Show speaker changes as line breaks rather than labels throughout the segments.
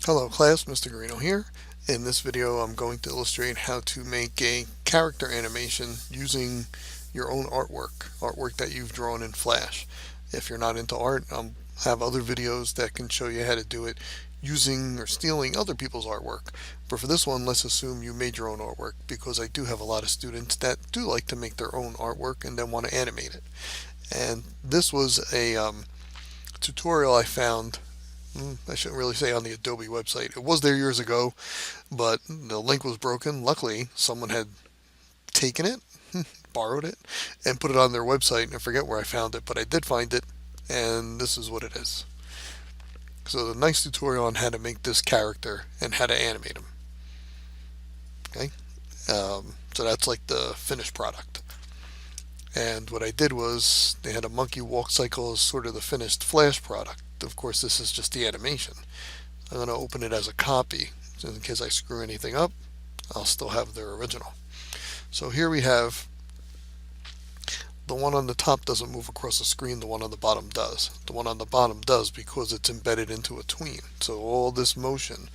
Hello class, Mr. Garino here. In this video I'm going to illustrate how to make a character animation using your own artwork that you've drawn in Flash. If you're not into art, I have other videos that can show you how to do it using or stealing other people's artwork. But for this one, let's assume you made your own artwork, because I do have a lot of students that do like to make their own artwork and then want to animate it. And this was a tutorial I found. I shouldn't really say on the Adobe website. It was there years ago, but the link was broken. Luckily, someone had taken it, borrowed it, and put it on their website. And I forget where I found it, but I did find it, and this is what it is. So, a nice tutorial on how to make this character and how to animate him. Okay, so that's like the finished product. And what I did was, they had a monkey walk cycle as sort of the finished Flash product. Of course, this is just the animation. I'm going to open it as a copy, so in case I screw anything up, I'll still have their original. So here we have the one on the top doesn't move across the screen, the one on the bottom does. The one on the bottom does because it's embedded into a tween. So all this motion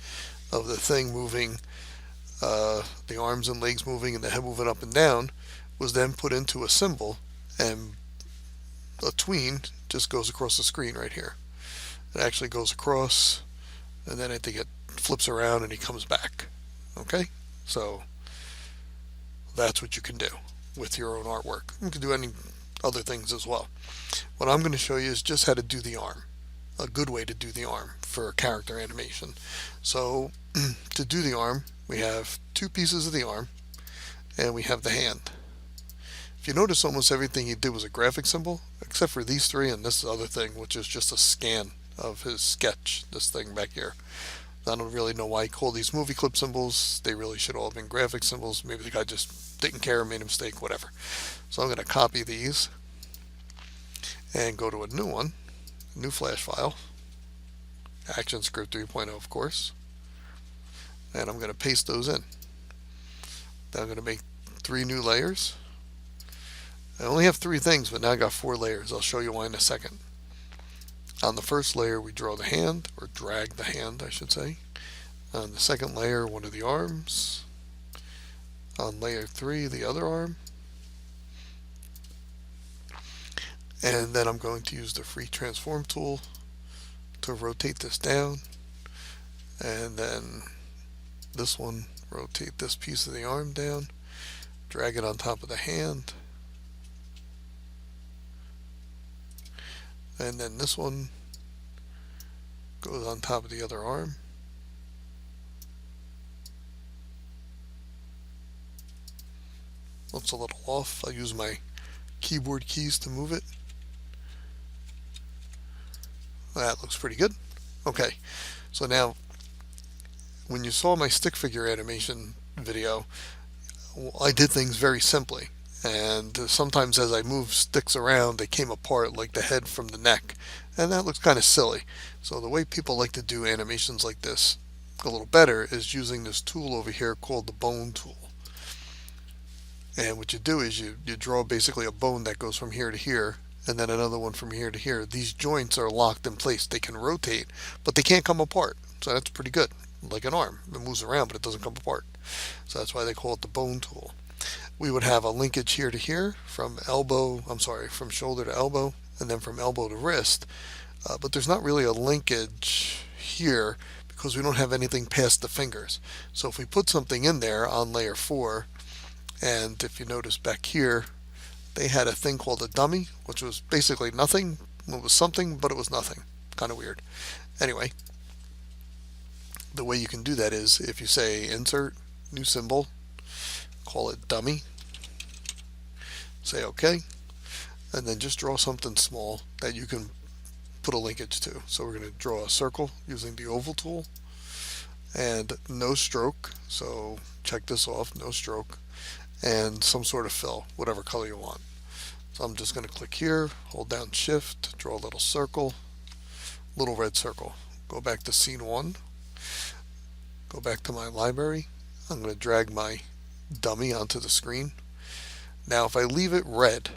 of the thing moving, the arms and legs moving and the head moving up and down, was then put into a symbol, and a tween just goes across the screen right here. It actually goes across, and then I think it flips around and he comes back. Okay, so that's what you can do with your own artwork. You can do any other things as well. What I'm going to show you is just how to do the arm, a good way to do the arm for character animation. So to do the arm, we have two pieces of the arm, and we have the hand. If you notice, almost everything he did was a graphic symbol, except for these three and this other thing, which is just a scan of his sketch, this thing back here. I don't really know why he called these movie clip symbols. They really should all have been graphic symbols. Maybe the guy just didn't care, made a mistake, whatever. So I'm going to copy these and go to a new one, new Flash file, ActionScript 3.0 of course, and I'm going to paste those in. Then I'm going to make 3 new layers. I only have 3 things, but now I got 4 layers. I'll show you why in a second. On the first layer, we draw the hand, or drag the hand, I should say. On the second layer, one of the arms. On layer 3, the other arm. And then I'm going to use the free transform tool to rotate this down. And then this one, rotate this piece of the arm down. Drag it on top of the hand. And then this one goes on top of the other arm. Looks a little off. I'll use my keyboard keys to move it. That looks pretty good. Okay, so now when you saw my stick figure animation video, I did things very simply. And sometimes as I move sticks around, they came apart like the head from the neck, and that looks kind of silly. So the way people like to do animations like this a little better is using this tool over here called the bone tool. And what you do is you draw basically a bone that goes from here to here, and then another one from here to here. These joints are locked in place. They can rotate, but they can't come apart. So that's pretty good. Like an arm, it moves around, but it doesn't come apart. So that's why they call it the bone tool. We would have a linkage here to here, from shoulder to elbow, and then from elbow to wrist. But there's not really a linkage here because we don't have anything past the fingers. So if we put something in there on layer 4, and if you notice back here, they had a thing called a dummy, which was basically nothing. It was something, but it was nothing. Kind of weird. Anyway, the way you can do that is if you say insert, new symbol, call it dummy, say OK, and then just draw something small that you can put a linkage to. So we're going to draw a circle using the oval tool, and no stroke, so check this off, no stroke, and some sort of fill, whatever color you want. So I'm just going to click here, hold down shift, draw a little circle, little red circle. Go back to scene 1, go back to my library. I'm going to drag my dummy onto the screen. Now if I leave it red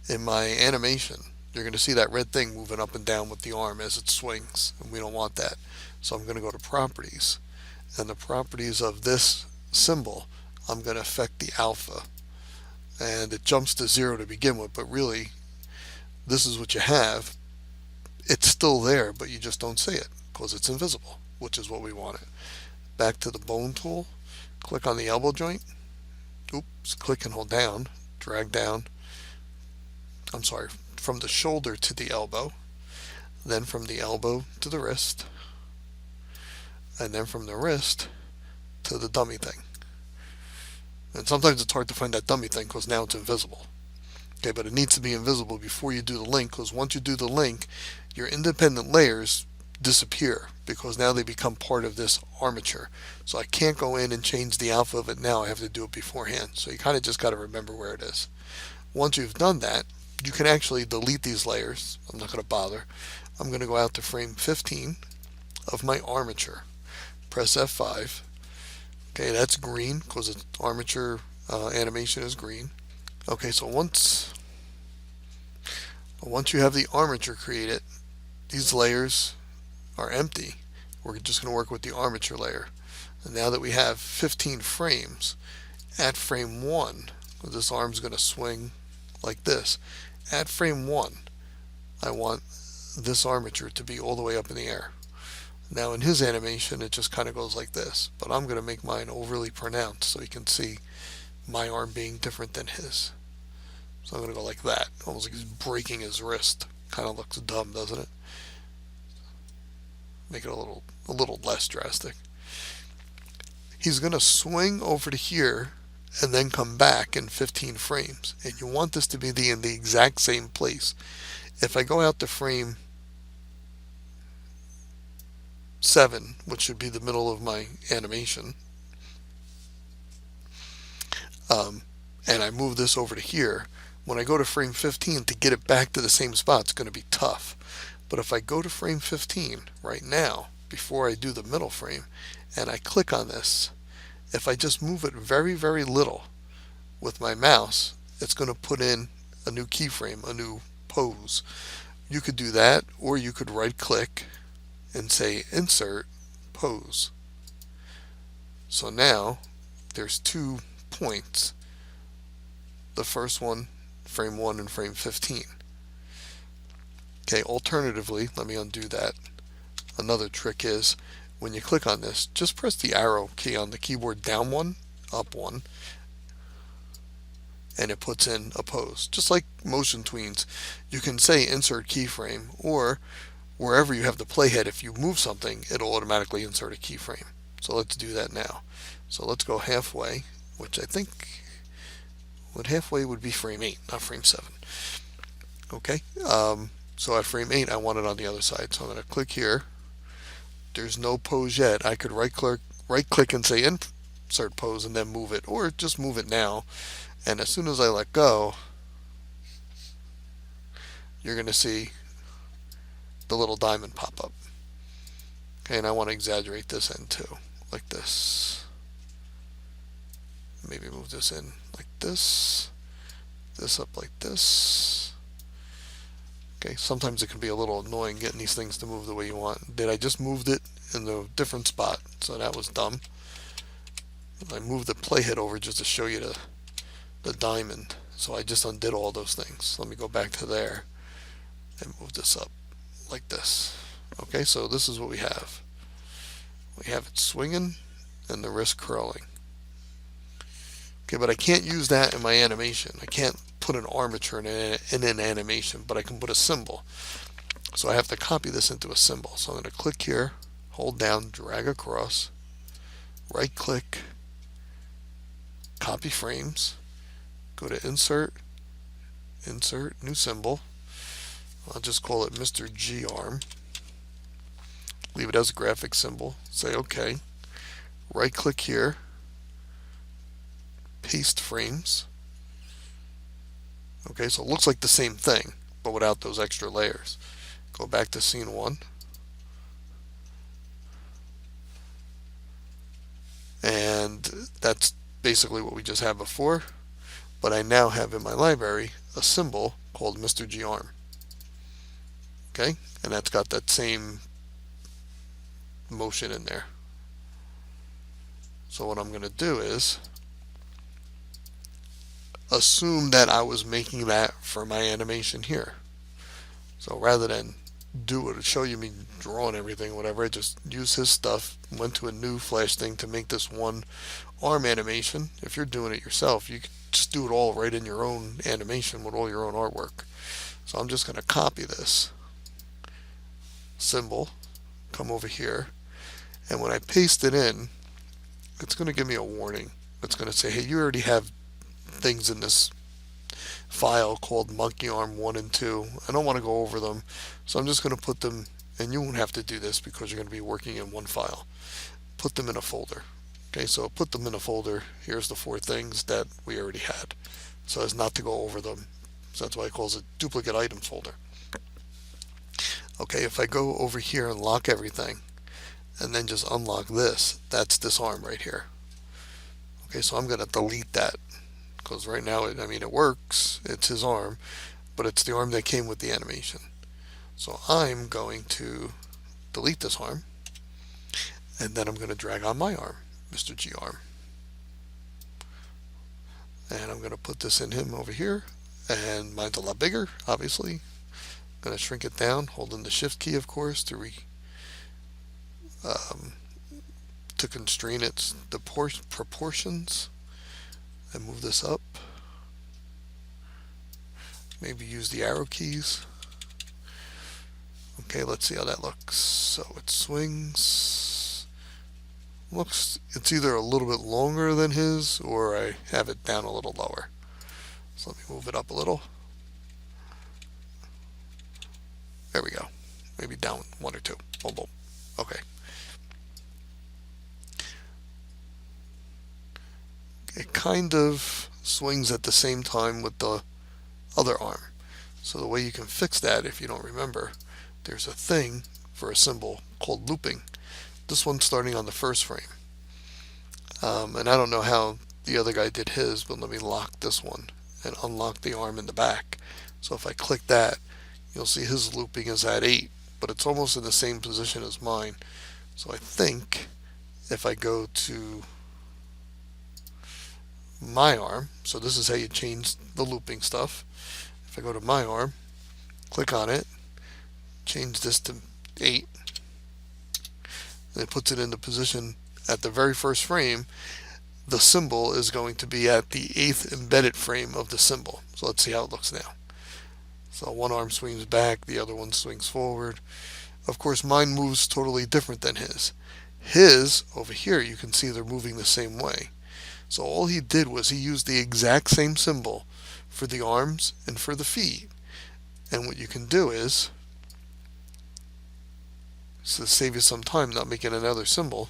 in my animation, you're going to see that red thing moving up and down with the arm as it swings, and we don't want that. So I'm going to go to properties, and the properties of this symbol, I'm going to affect the alpha, and it jumps to 0 to begin with, but really this is what you have. It's still there, but you just don't see it because it's invisible, which is what we wanted. Back to the bone tool, click on the elbow joint. Oops, click and hold down, drag down. I'm sorry, from the shoulder to the elbow, then from the elbow to the wrist, and then from the wrist to the dummy thing. And sometimes it's hard to find that dummy thing because now it's invisible. Okay, but it needs to be invisible before you do the link, because once you do the link, your independent layers disappear because now they become part of this armature. So I can't go in and change the alpha of it now. I have to do it beforehand. So you kind of just got to remember where it is. Once you've done that, you can actually delete these layers. I'm not going to bother. I'm going to go out to frame 15 of my armature. Press F5. Okay, that's green because its armature animation is green. Okay, so once you have the armature created, these layers are empty. We're just going to work with the armature layer. And now that we have 15 frames, at frame 1, this arm's going to swing like this. At frame 1, I want this armature to be all the way up in the air. Now in his animation, it just kind of goes like this, but I'm going to make mine overly pronounced so you can see my arm being different than his. So I'm going to go like that, almost like he's breaking his wrist. Kind of looks dumb, doesn't it? Make it a little less drastic. He's going to swing over to here and then come back in 15 frames. And you want this to be in the exact same place. If I go out to frame 7, which should be the middle of my animation, and I move this over to here, when I go to frame 15 to get it back to the same spot, it's going to be tough. But if I go to frame 15 right now, before I do the middle frame, and I click on this, if I just move it very, very little with my mouse, it's going to put in a new keyframe, a new pose. You could do that, or you could right click and say Insert Pose. So now there's 2 points. The first one, frame 1 and frame 15. Okay, alternatively, let me undo that. Another trick is when you click on this, just press the arrow key on the keyboard, down 1, up 1, and it puts in a pose. Just like motion tweens, you can say insert keyframe, or wherever you have the playhead, if you move something, it'll automatically insert a keyframe. So let's do that now. So let's go halfway, which I think halfway would be frame 8, not frame 7. Okay, so at frame 8, I want it on the other side. So I'm going to click here. There's no pose yet. I could right click and say insert pose and then move it, or just move it now. And as soon as I let go, you're going to see the little diamond pop up. Okay, and I want to exaggerate this end too, like this. Maybe move this in like this up like this. Okay, sometimes it can be a little annoying getting these things to move the way you want. I just moved it in a different spot, so that was dumb. I moved the playhead over just to show you the diamond, so I just undid all those things. Let me go back to there and move this up like this. Okay, so this is what we have. We have it swinging and the wrist curling. Okay, but I can't use that in my animation. I can't put an armature in an animation, but I can put a symbol. So I have to copy this into a symbol. So I'm going to click here, hold down, drag across, right click, copy frames, go to insert, new symbol. I'll just call it Mr. G arm. Leave it as a graphic symbol. Say OK. Right click here, paste frames. Okay, so it looks like the same thing, but without those extra layers. Go back to scene 1. And that's basically what we just had before, but I now have in my library a symbol called Mr. G arm. Okay, and that's got that same motion in there. So what I'm going to do is assume that I was making that for my animation here. So rather than do it, show you me drawing everything, whatever, I just use his stuff, went to a new Flash thing to make this one arm animation. If you're doing it yourself, you can just do it all right in your own animation with all your own artwork. So I'm just going to copy this symbol, come over here, and when I paste it in, it's going to give me a warning. It's going to say, hey, you already have things in this file called monkey arm 1 and 2. I don't want to go over them, so I'm just going to put them, and you won't have to do this because you're going to be working in one file. Put them in a folder. Okay, so put them in a folder. Here's the 4 things that we already had, so as not to go over them. So that's why it calls it duplicate items folder. Okay, if I go over here and lock everything, and then just unlock this, that's this arm right here. Okay, so I'm going to delete that, because right now, it works, it's his arm, but it's the arm that came with the animation. So I'm going to delete this arm, and then I'm going to drag on my arm, Mr. G arm. And I'm going to put this in him over here, and mine's a lot bigger, obviously. I'm going to shrink it down, holding the shift key, of course, to constrain its proportions, and move this up. Maybe use the arrow keys. Okay, let's see how that looks. So it swings. It's either a little bit longer than his, or I have it down a little lower. So let me move it up a little. There we go. Maybe down 1 or 2. Boom, boom. Okay. It kind of swings at the same time with the other arm. So the way you can fix that, if you don't remember, there's a thing for a symbol called looping. This one's starting on the first frame. And I don't know how the other guy did his, but let me lock this one and unlock the arm in the back. So if I click that, you'll see his looping is at 8, but it's almost in the same position as mine. So I think if I go to my arm, so this is how you change the looping stuff. If I go to my arm, click on it, change this to 8, and it puts it in the position at the very first frame. The symbol is going to be at the 8th embedded frame of the symbol. So let's see how it looks now. So one arm swings back, the other one swings forward. Of course, mine moves totally different than his. His, over here, you can see they're moving the same way. So all he did was he used the exact same symbol for the arms and for the feet. And what you can do is, so to save you some time not making another symbol,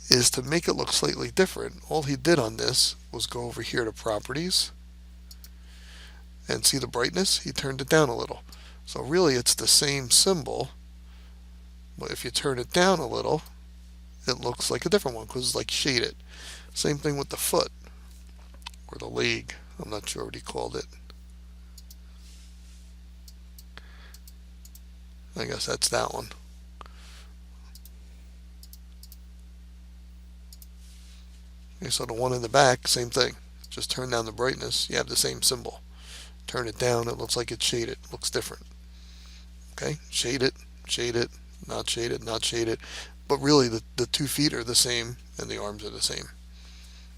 is to make it look slightly different. All he did on this was go over here to properties, and see the brightness? He turned it down a little. So really it's the same symbol, but if you turn it down a little, it looks like a different one because it's like shaded. Same thing with the foot, or the leg. I'm not sure what he called it. I guess that's that one. Okay, so the one in the back, same thing. Just turn down the brightness, you have the same symbol. Turn it down, it looks like it's shaded. It looks different. Okay, shade it, not shade it, not shade it. But really the 2 feet are the same and the arms are the same.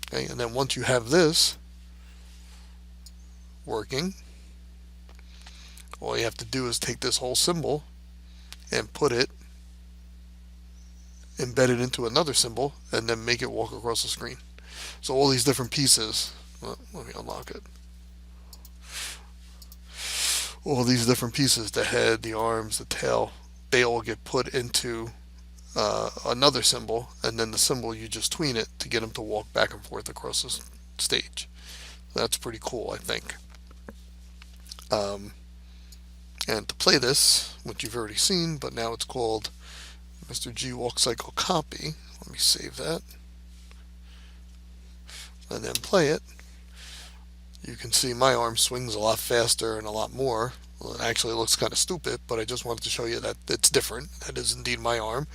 Okay, and then once you have this working, all you have to do is take this whole symbol and put it embedded into another symbol and then make it walk across the screen. So all these different pieces, well, let me unlock it. All these different pieces, the head, the arms, the tail, they all get put into another symbol, and then the symbol you just tween it to get them to walk back and forth across the stage. That's pretty cool, I think. And to play this, which you've already seen, but now it's called Mr. G Walk Cycle Copy. Let me save that and then play it. You can see my arm swings a lot faster and a lot more, Well, actually, it looks kind of stupid, but I just wanted to show you that it's different. That is indeed my arm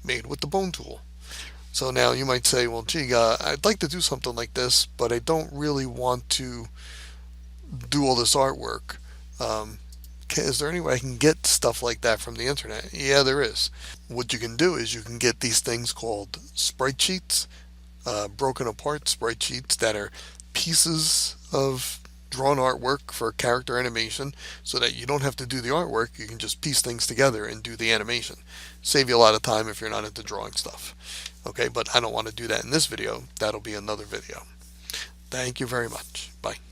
made with the bone tool. So now you might say, well, gee, I'd like to do something like this, but I don't really want to do all this artwork. Um, is there any way I can get stuff like that from the internet? Yeah, there is. What you can do is you can get these things called sprite sheets, broken apart sprite sheets that are pieces of drawn artwork for character animation, so that you don't have to do the artwork. You can just piece things together and do the animation. Save you a lot of time if you're not into drawing stuff. Okay, but I don't want to do that in this video. That'll be another video. Thank you very much. Bye.